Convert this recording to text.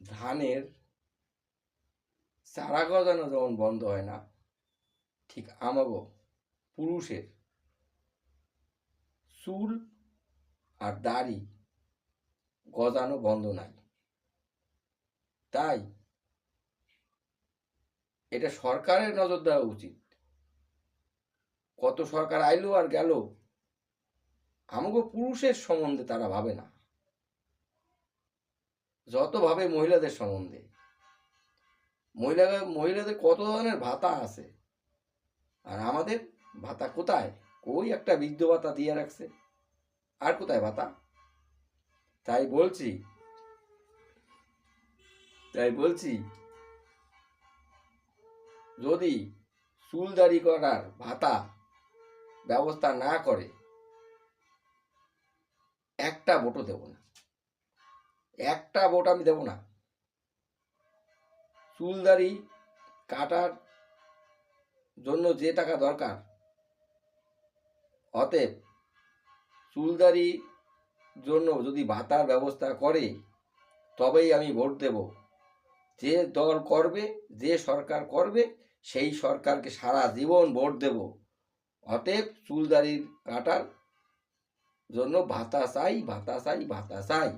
ধানের চারা গজানো যেমন বন্ধ হয় না, ঠিক আমাগো পুরুষের চুল আর দাড়ি গজানো বন্ধ নাই। তাই এটা সরকারের নজর দেওয়া উচিত। কত সরকার আইলো আর গেল, আমাগো পুরুষের সম্বন্ধে তারা ভাবে না, যত ভাবে মহিলাদের সম্বন্ধে। মহিলাদের কত ধরনের ভাতা আছে, আর আমাদের ভাতা কোথায়? ওই একটা বৃদ্ধ ভাতা দিয়ে রাখছে, আর কোথায় ভাতা? তাই বলছি যদি চুল দাড়ি করার ভাতা ব্যবস্থা না করে, একটা ভোটও দেব না, একটা ভোট আমি দেব না। চুল দাড়ি কাটার জন্য যে টাকা দরকার, অতএব চুল দাড়ির জন্য যদি ভাতার ব্যবস্থা করে, তবেই আমি ভোট দেব। যে দল করবে, যে সরকার করবে, সেই সরকারকে সারা জীবন ভোট দেব। অতএব চুল দাড়ির কাটার জন্য ভাতা চাই, ভাতা চাই, ভাতা চাই।